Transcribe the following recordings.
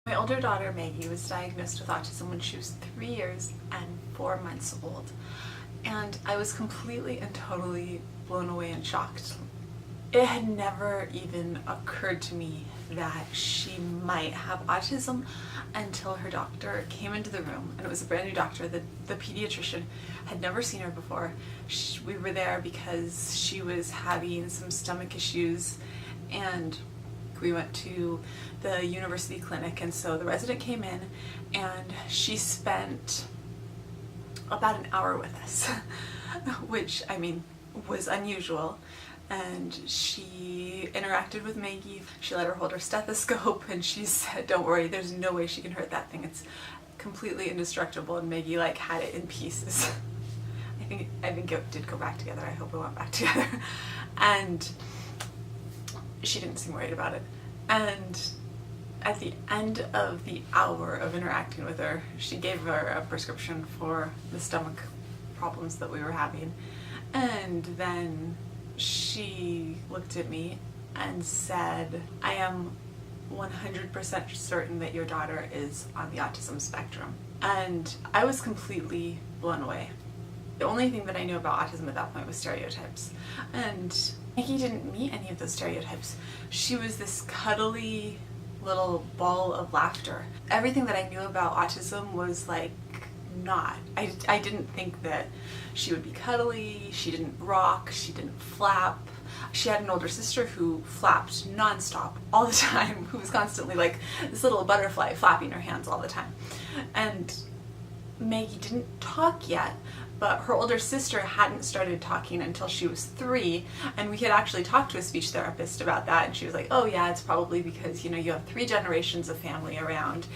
My older daughter Maggie was diagnosed with autism when she was 3 years and 4 months old, and I was completely and totally blown away and shocked. It had never even occurred to me that she might have autism until her doctor came into the room, and it was a brand new doctor. The pediatrician had never seen her before. We were there because she was having some stomach issues, and we went to the university clinic, and so the resident came in and she spent about an hour with us, which, I mean, was unusual. And she interacted with Maggie. She let her hold her stethoscope, and she said, "Don't worry, there's no way she can hurt that thing. It's completely indestructible." And Maggie like had it in pieces. I think it did go back together. I hope it went back together. And she didn't seem worried about it. And at the end of the hour of interacting with her, she gave her a prescription for the stomach problems that we were having. And then she looked at me and said, "I am 100% certain that your daughter is on the autism spectrum." And I was completely blown away. The only thing that I knew about autism at that point was stereotypes. And Maggie didn't meet any of those stereotypes. She was this cuddly little ball of laughter. Everything that I knew about autism was like not. I didn't think that she would be cuddly, she didn't rock, she didn't flap. She had an older sister who flapped nonstop all the time, who was constantly like this little butterfly flapping her hands all the time. And Maggie didn't talk yet, but her older sister hadn't started talking until she was 3, and we had actually talked to a speech therapist about that, and she was like, "Oh yeah, it's probably because, you know, you have 3 generations of family around,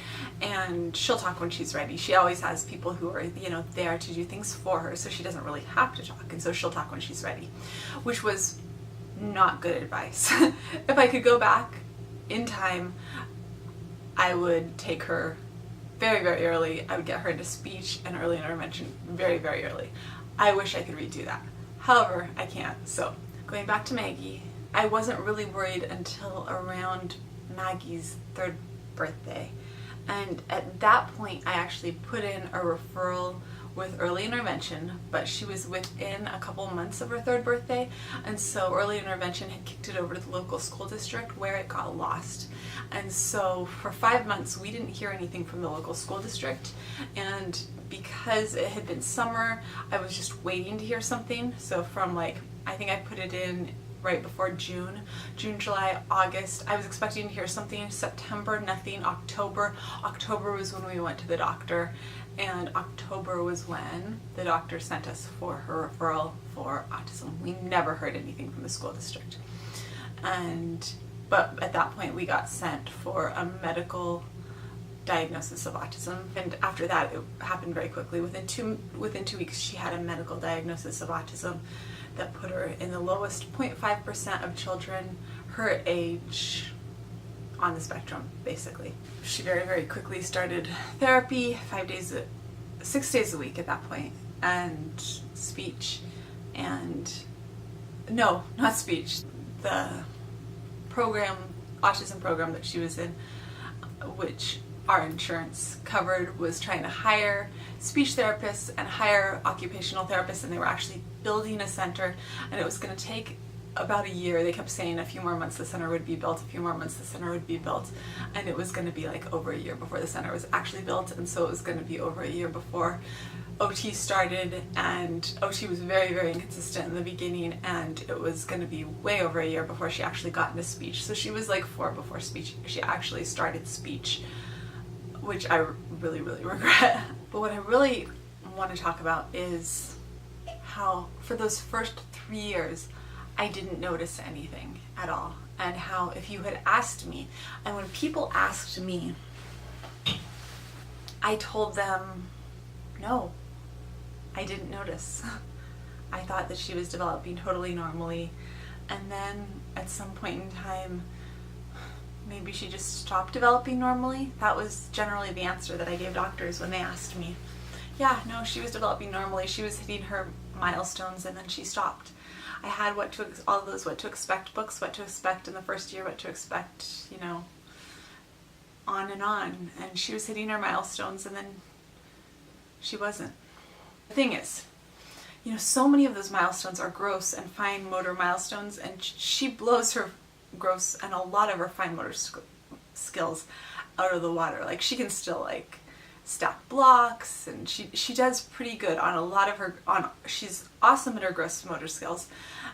and she'll talk when she's ready. She always has people who are, you know, there to do things for her, so she doesn't really have to talk, and so she'll talk when she's ready," which was not good advice. If I could go back in time, I would take her very, very early. I would get her into speech and early intervention very, very early. I wish I could redo that. However, I can't. So, going back to Maggie, I wasn't really worried until around Maggie's 3rd birthday. And at that point, I actually put in a referral with early intervention, but she was within a couple months of her 3rd birthday, and so early intervention had kicked it over to the local school district where it got lost. And so for 5 months we didn't hear anything from the local school district, and because it had been summer, I was just waiting to hear something. So from like, I think I put it in right before June, July, August. I was expecting to hear something. September, nothing. October was when we went to the doctor, and October was when the doctor sent us for her referral for autism. We never heard anything from the school district. But at that point we got sent for a medical diagnosis of autism, and after that it happened very quickly. Within two weeks she had a medical diagnosis of autism that put her in the lowest 0.5% of children her age on the spectrum, basically. She very, very quickly started therapy 6 days a week at that point, and speech, and no, not speech, the autism program that she was in, which our insurance covered, was trying to hire speech therapists and hire occupational therapists, and they were actually building a center, and it was going to take about a year. They kept saying a few more months the center would be built, a few more months the center would be built, and it was going to be like over a year before the center was actually built, and so it was going to be over a year before OT started, and OT was very, very inconsistent in the beginning, and it was going to be way over a year before she actually got into speech. So she was like 4 before speech. She actually started speech, which I really, really regret. But what I really want to talk about is how for those first 3 years I didn't notice anything at all, and how if you had asked me, and when people asked me, I told them no, I didn't notice. I thought that she was developing totally normally, and then at some point in time maybe she just stopped developing normally. That was generally the answer that I gave doctors when they asked me. Yeah, no, she was developing normally, she was hitting her milestones, and then she stopped. I had all of those what to expect books, what to expect in the first year, what to expect, you know, on, and she was hitting her milestones, and then she wasn't. The thing is, so many of those milestones are gross and fine motor milestones, and she blows her gross and a lot of her fine motor skills out of the water. Like, she can still like stack blocks, and she does pretty good on a lot of her, she's awesome at her gross motor skills,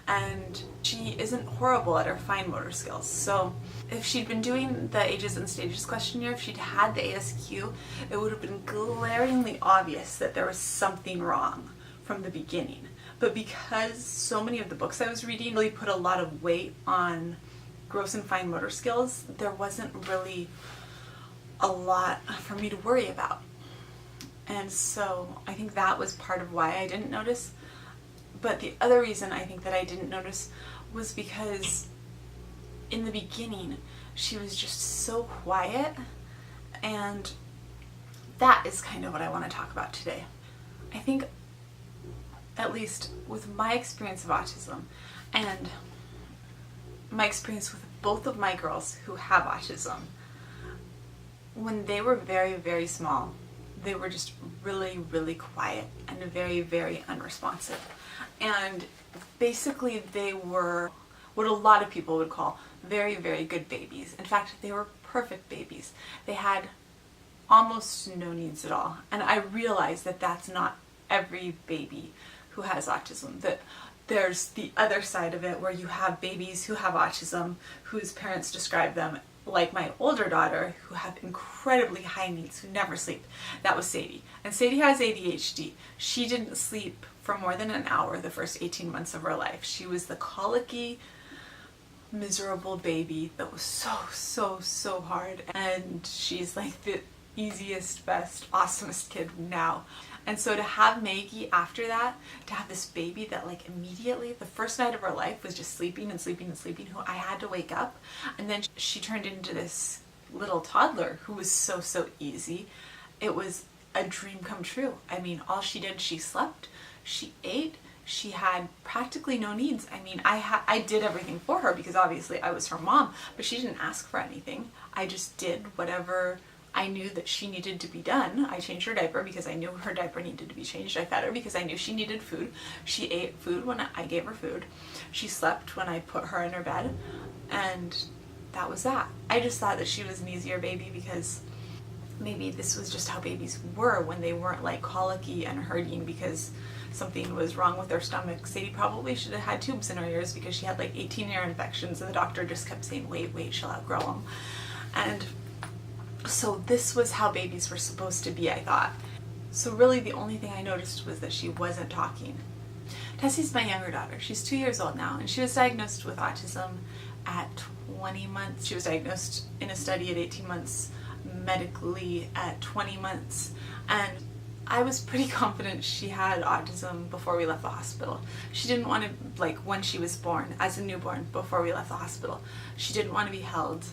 and she isn't horrible at her fine motor skills. So if she'd been doing the ages and stages questionnaire, if she'd had the ASQ, it would have been glaringly obvious that there was something wrong from the beginning. But because so many of the books I was reading really put a lot of weight on gross and fine motor skills, there wasn't really a lot for me to worry about. And so I think that was part of why I didn't notice. But the other reason I think that I didn't notice was because in the beginning she was just so quiet, and that is kind of what I want to talk about today. I think, at least with my experience of autism and my experience with both of my girls who have autism, when they were very, very small, they were just really, really quiet and very, very unresponsive. And basically they were what a lot of people would call very, very good babies. In fact, they were perfect babies. They had almost no needs at all. And I realize that that's not every baby who has autism. That there's the other side of it, where you have babies who have autism whose parents describe them, like my older daughter, who have incredibly high needs, who never sleep. That was Sadie. And Sadie has ADHD. She didn't sleep for more than an hour the first 18 months of her life. She was the colicky, miserable baby that was so hard. And she's like the easiest, best, awesomest kid now. And so to have Maggie after that, to have this baby that like immediately, the first night of her life was just sleeping and sleeping and sleeping, who I had to wake up. And then she turned into this little toddler who was so easy. It was a dream come true. I mean, all she did, she slept, she ate, she had practically no needs. I mean, I did everything for her because obviously I was her mom, but she didn't ask for anything. I just did whatever I knew that she needed to be done. I changed her diaper because I knew her diaper needed to be changed. I fed her because I knew she needed food. She ate food when I gave her food. She slept when I put her in her bed. And that was that. I just thought that she was an easier baby because maybe this was just how babies were when they weren't like colicky and hurting because something was wrong with their stomach. Sadie probably should have had tubes in her ears because she had like 18 ear infections, and the doctor just kept saying, wait, she'll outgrow them. And so this was how babies were supposed to be, I thought. So really the only thing I noticed was that she wasn't talking. Tessie's my younger daughter. She's 2 years old now, and she was diagnosed with autism at 20 months. She was diagnosed in a study at 18 months, medically at 20 months, and I was pretty confident she had autism before we left the hospital. She didn't want to, like when she was born, as a newborn, before we left the hospital, she didn't want to be held.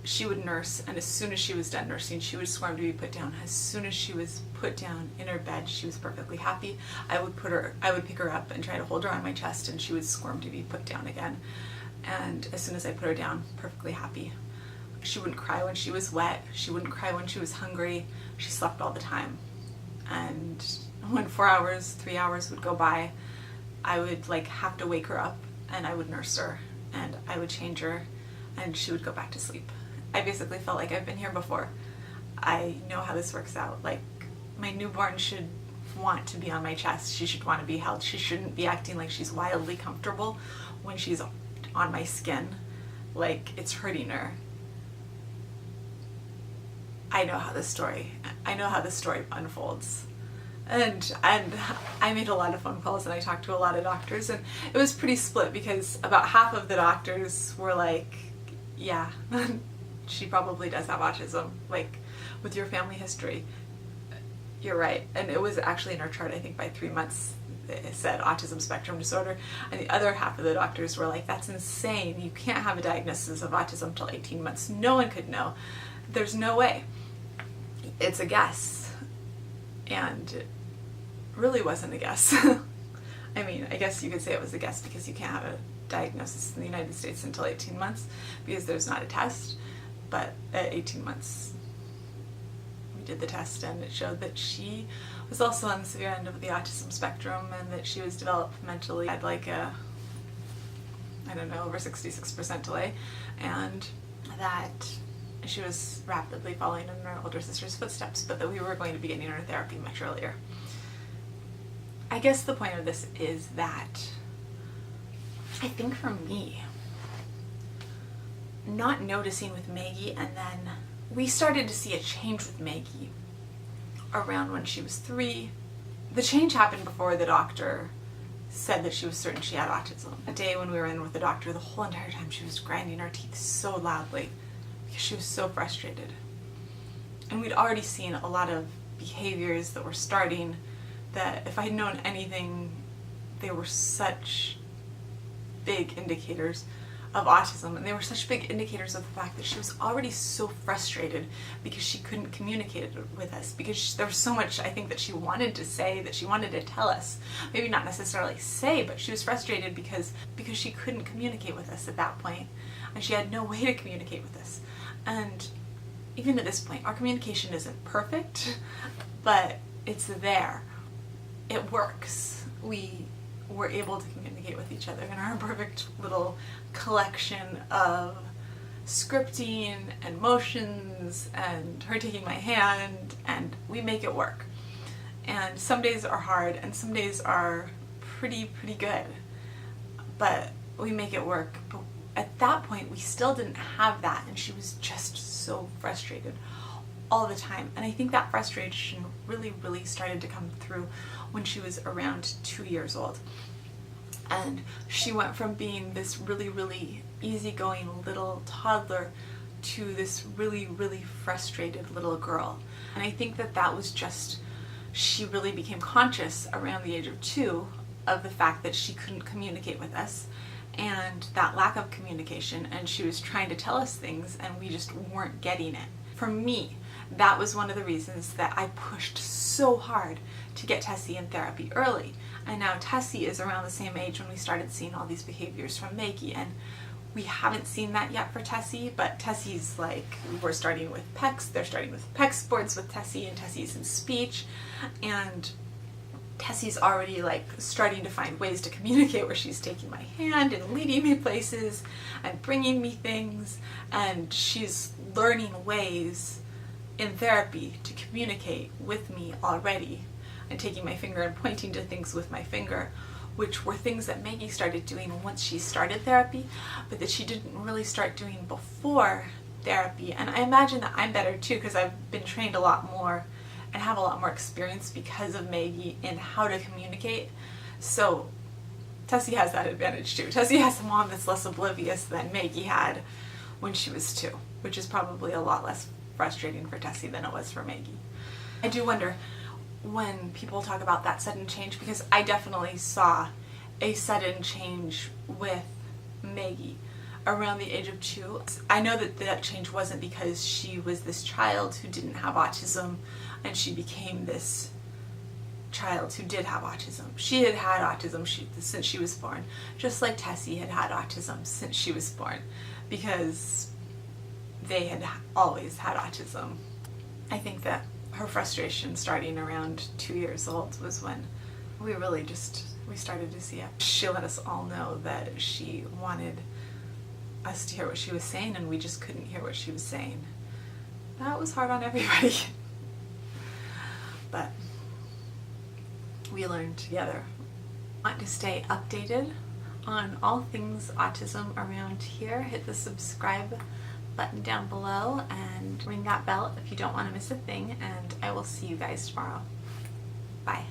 She would nurse, and as soon as she was done nursing, she would squirm to be put down. As soon as she was put down in her bed, she was perfectly happy. I would pick her up and try to hold her on my chest, and she would squirm to be put down again. And as soon as I put her down, perfectly happy. She wouldn't cry when she was wet. She wouldn't cry when she was hungry. She slept all the time. And when 4 hours, 3 hours would go by, I would like have to wake her up, and I would nurse her, and I would change her, and she would go back to sleep. I basically felt like I've been here before. I know how this works out. Like, my newborn should want to be on my chest. She should want to be held. She shouldn't be acting like she's wildly comfortable when she's on my skin, like it's hurting her. I know how this story unfolds. And I made a lot of phone calls, and I talked to a lot of doctors, and it was pretty split because about half of the doctors were like, yeah, she probably does have autism, like with your family history, you're right. And it was actually in her chart, I think by 3 months it said autism spectrum disorder, and the other half of the doctors were like, that's insane, you can't have a diagnosis of autism till 18 months, no one could know, there's no way, it's a guess. And it really wasn't a guess. I mean, I guess you could say it was a guess because you can't have a diagnosis in the United States until 18 months because there's not a test, but at 18 months did the test, and it showed that she was also on the severe end of the autism spectrum, and that she was developmentally had like a, I don't know, over 66% delay, and that she was rapidly following in her older sister's footsteps, but that we were going to be getting her therapy much earlier. I guess the point of this is that I think for me, not noticing with Maggie, and then we started to see a change with Maggie around when she was 3. The change happened before the doctor said that she was certain she had autism. A day when we were in with the doctor, the whole entire time she was grinding her teeth so loudly because she was so frustrated. And we'd already seen a lot of behaviors that were starting that, if I had known anything, they were such big indicators of autism, and they were such big indicators of the fact that she was already so frustrated because she couldn't communicate it with us, because there was so much, I think, that she wanted to say, that she wanted to tell us. Maybe not necessarily say, but she was frustrated because she couldn't communicate with us at that point, and she had no way to communicate with us. And even at this point, our communication isn't perfect, but it's there. It works. We were able to communicate with each other in our perfect little collection of scripting and motions and her taking my hand, and we make it work. And some days are hard and some days are pretty good, but we make it work. But at that point we still didn't have that, and she was just so frustrated all the time. And I think that frustration really started to come through when she was around 2 years old. And she went from being this really easygoing little toddler to this really frustrated little girl. And I think that was just, she really became conscious around the age of 2 of the fact that she couldn't communicate with us, and that lack of communication, and she was trying to tell us things and we just weren't getting it. For me, that was one of the reasons that I pushed so hard to get Tessie in therapy early. And now Tessie is around the same age when we started seeing all these behaviors from Maggie, and we haven't seen that yet for Tessie, but Tessie's like, we're starting with PECs, they're starting with PECs boards with Tessie, and Tessie's in speech, and Tessie's already like starting to find ways to communicate, where she's taking my hand and leading me places and bringing me things, and she's learning ways in therapy to communicate with me already, and taking my finger and pointing to things with my finger, which were things that Maggie started doing once she started therapy, but that she didn't really start doing before therapy. And I imagine that I'm better too, because I've been trained a lot more and have a lot more experience because of Maggie in how to communicate. So Tessie has that advantage too. Tessie has a mom that's less oblivious than Maggie had when she was 2, which is probably a lot less frustrating for Tessie than it was for Maggie. I do wonder when people talk about that sudden change, because I definitely saw a sudden change with Maggie around the age of 2. I know that change wasn't because she was this child who didn't have autism and she became this child who did have autism. She had had autism since she was born, just like Tessie had had autism since she was born, because they had always had autism. I think that her frustration starting around 2 years old was when we started to see it. She let us all know that she wanted us to hear what she was saying, and we just couldn't hear what she was saying. That was hard on everybody. But we learned together. Want to stay updated on all things autism around here? Hit the subscribe button down below and ring that bell if you don't want to miss a thing, and I will see you guys tomorrow. Bye.